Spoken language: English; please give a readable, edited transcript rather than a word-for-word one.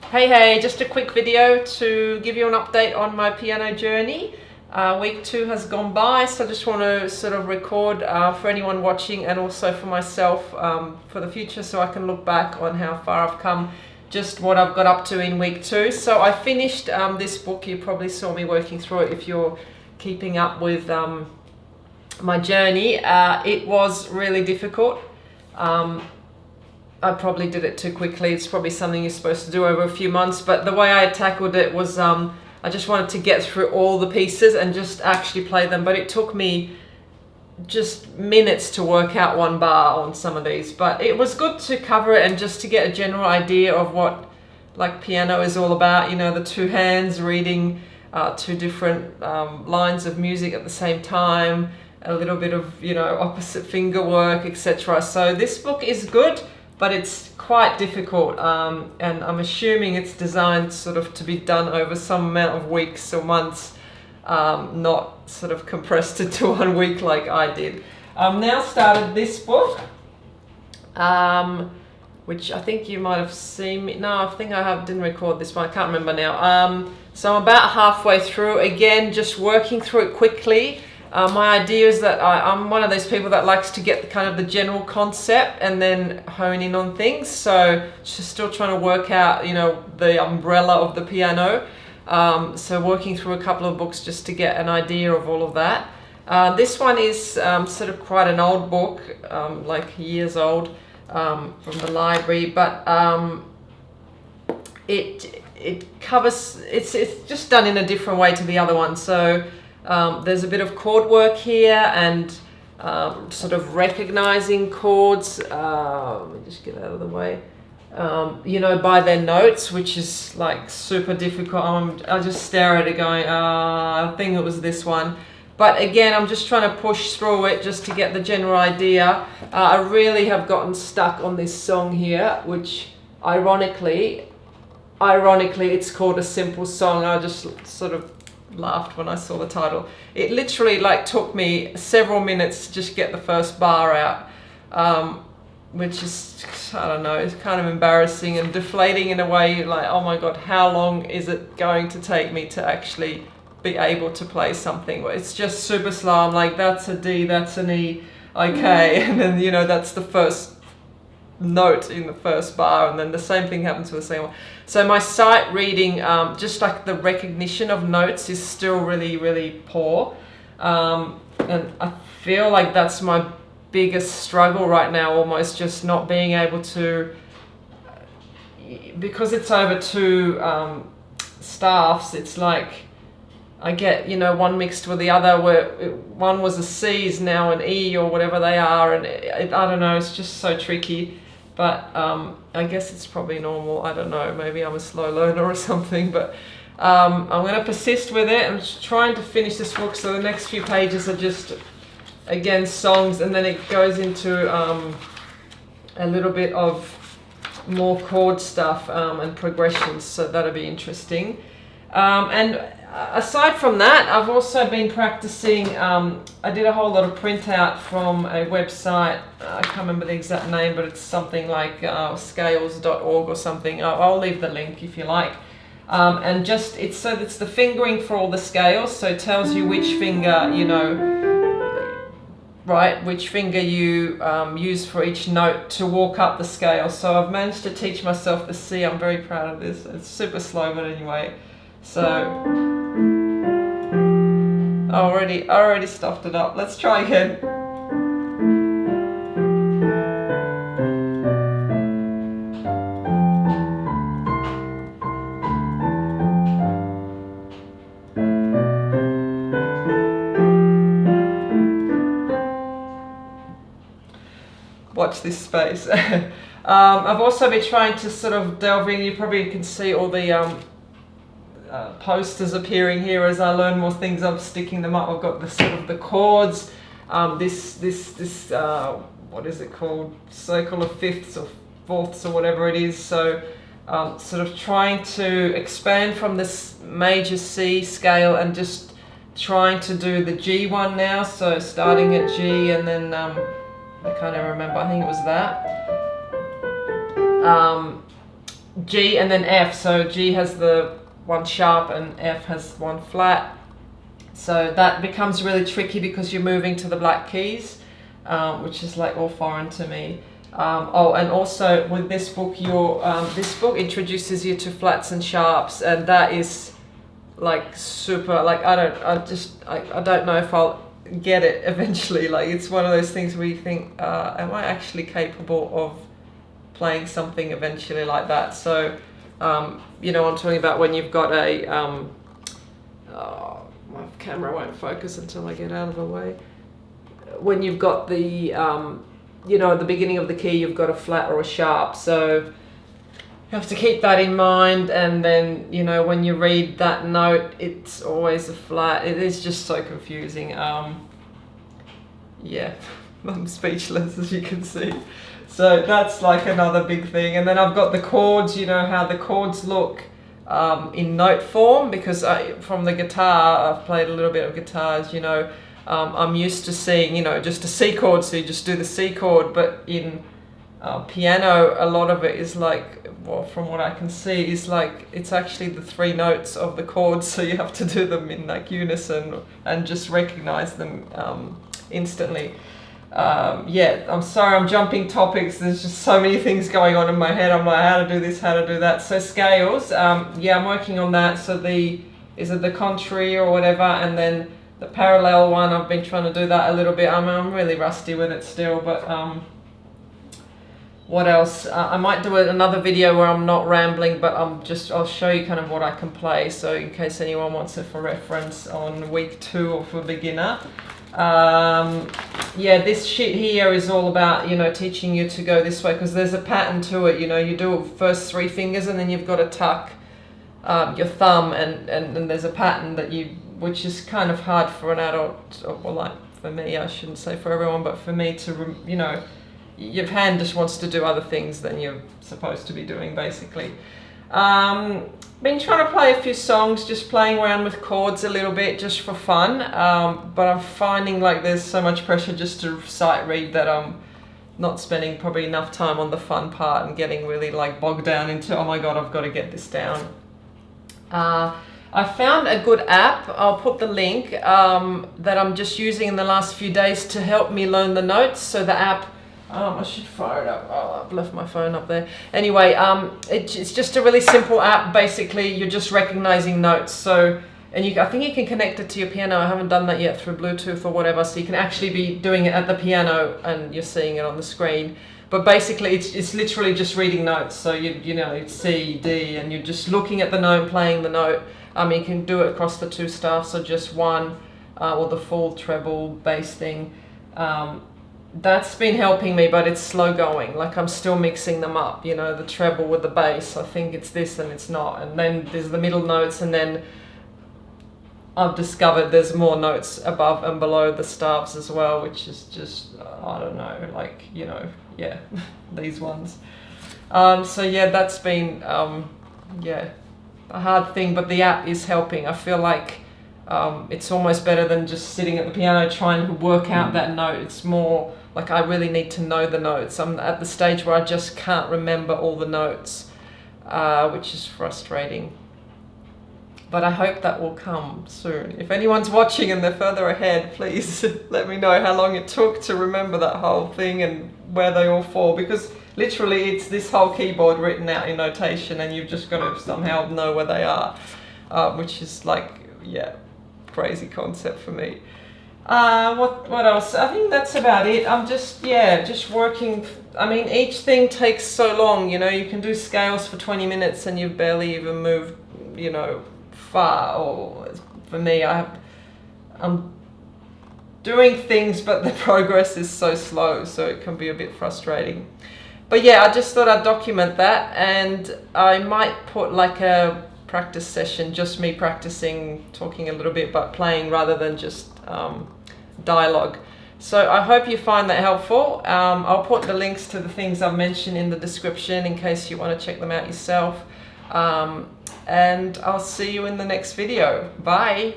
Hey, just a quick video to give you an update on my piano journey. Week 2 has gone by, so I just want to sort of record for anyone watching and also for myself for the future, so I can look back on how far I've come, just what I've got up to in week 2. So I finished this book. You probably saw me working through it if you're keeping up with my journey. It was really difficult. I probably did it too quickly. It's probably something you're supposed to do over a few months, but the way I tackled it was I just wanted to get through all the pieces and just actually play them, but it took me just minutes to work out one bar on some of these. But it was good to cover it and just to get a general idea of what like piano is all about, you know, the two hands reading two different lines of music at the same time, a little bit of, you know, opposite finger work, etc. So this book is good, but it's quite difficult, and I'm assuming it's designed sort of to be done over some amount of weeks or months, not sort of compressed into 1 week like I did. I've now started this book, which I think you might have seen me. No, I think didn't record this one, I can't remember now. So I'm about halfway through, again, just working through it quickly. My idea is that I'm one of those people that likes to get the general concept and then hone in on things. So just still trying to work out, you know, the umbrella of the piano. So working through a couple of books just to get an idea of all of that. This one is sort of quite an old book, like years old, from the library, but it covers, it's just done in a different way to the other one. So there's a bit of chord work here and sort of recognizing chords. Let me just get out of the way. You know, by their notes, which is like super difficult. I just stare at it going, I think it was this one. But again, I'm just trying to push through it just to get the general idea. I really have gotten stuck on this song here, which ironically, it's called A Simple Song. I just sort of laughed when I saw the title. It literally like took me several minutes to just get the first bar out, which is, I don't know, it's kind of embarrassing and deflating in a way. Like, oh my god, how long is it going to take me to actually be able to play something? It's just super slow. I'm like, that's a D, that's an E, okay, and then, you know, that's the first note in the first bar, and then the same thing happens with the second one. So my sight reading, just like the recognition of notes, is still really poor, and I feel like that's my biggest struggle right now, almost, just not being able to, because it's over two staffs. It's like I get, you know, one mixed with the other, where one was a C is now an E or whatever they are, and I don't know, it's just so tricky. But I guess it's probably normal. I don't know, maybe I'm a slow learner or something, but I'm going to persist with it. I'm just trying to finish this book, so the next few pages are just, again, songs, and then it goes into a little bit of more chord stuff and progressions, so that'll be interesting. And aside from that, I've also been practicing. I did a whole lot of printout from a website. I can't remember the exact name, but it's something like scales.org or something. I'll leave the link if you like. And just it's the fingering for all the scales, so it tells you which finger, you know, right, which finger you use for each note to walk up the scale. So I've managed to teach myself the C. I'm very proud of this. It's super slow, but anyway. So I already stuffed it up. Let's try again. Watch this space. I've also been trying to sort of delve in. You probably can see all the posters appearing here as I learn more things. I'm sticking them up. I've got the sort of the chords, this what is it called, circle of fifths or fourths or whatever it is. So sort of trying to expand from this major C scale and just trying to do the G one now. So starting at G and then I can't even remember, I think it was that. G and then F. So G has the one sharp and F has one flat. So that becomes really tricky because you're moving to the black keys, which is like all foreign to me. Oh, and also with this book, this book introduces you to flats and sharps, and that is like super. Like I don't know if I'll get it eventually. Like it's one of those things where you think, am I actually capable of playing something eventually like that? So, you know, I'm talking about when you've got a my camera won't focus until I get out of the way. When you've got the, you know, at the beginning of the key, you've got a flat or a sharp. So you have to keep that in mind. And then, you know, when you read that note, it's always a flat. It is just so confusing. Yeah, I'm speechless, as you can see. So that's like another big thing. And then I've got the chords, you know, how the chords look in note form, because from the guitar, I've played a little bit of guitars, you know, I'm used to seeing, you know, just a C chord, so you just do the C chord, but in piano, a lot of it is like, well, from what I can see, is like, it's actually the 3 notes of the chords, so you have to do them in like unison and just recognize them instantly. Yeah, I'm sorry, I'm jumping topics. There's just so many things going on in my head. I'm like, how to do this, how to do that. So scales, yeah, I'm working on that. So is it the contrary or whatever, and then the parallel one, I've been trying to do that a little bit. I'm really rusty with it still, but what else? I might do another video where I'm not rambling, but I'll show you kind of what I can play. So in case anyone wants it for reference on week 2 or for beginner. Yeah, this sheet here is all about, you know, teaching you to go this way, because there's a pattern to it. You know, you do first 3 fingers and then you've got to tuck your thumb, and there's a pattern that which is kind of hard for an adult, or like for me, I shouldn't say for everyone, but for me to, you know, your hand just wants to do other things than you're supposed to be doing, basically. Been trying to play a few songs, just playing around with chords a little bit, just for fun. But I'm finding like there's so much pressure just to sight read that I'm not spending probably enough time on the fun part and getting really like bogged down into, oh my God, I've got to get this down. I found a good app, I'll put the link, that I'm just using in the last few days to help me learn the notes. So the app, I should fire it up. Oh, I've left my phone up there. Anyway, it's just a really simple app. Basically, you're just recognizing notes. So, and I think you can connect it to your piano. I haven't done that yet through Bluetooth or whatever. So you can actually be doing it at the piano and you're seeing it on the screen. But basically, it's literally just reading notes. So you know, it's C, D, and you're just looking at the note, playing the note. You can do it across the 2 staffs, so just one, or the full treble bass thing. That's been helping me, but it's slow going. Like I'm still mixing them up, you know, the treble with the bass. I think it's this and it's not. And then there's the middle notes, and then I've discovered there's more notes above and below the staffs as well, which is just, I don't know, like, you know, yeah, these ones. So yeah, that's been, yeah, a hard thing, but the app is helping. I feel like it's almost better than just sitting at the piano trying to work out that note. It's more like I really need to know the notes. I'm at the stage where I just can't remember all the notes, which is frustrating. But I hope that will come soon. If anyone's watching and they're further ahead, please let me know how long it took to remember that whole thing and where they all fall, because literally it's this whole keyboard written out in notation and you've just got to somehow know where they are, which is like, yeah, crazy concept for me. What else? I think that's about it. I'm just working. I mean, each thing takes so long, you know. You can do scales for 20 minutes and you've barely even moved, you know, far. Or for me, I'm doing things, but the progress is so slow, so it can be a bit frustrating. But yeah, I just thought I'd document that, and I might put like a practice session, just me practicing, talking a little bit, but playing rather than just dialogue. So I hope you find that helpful. I'll put the links to the things I've mentioned in the description in case you want to check them out yourself. And I'll see you in the next video. Bye.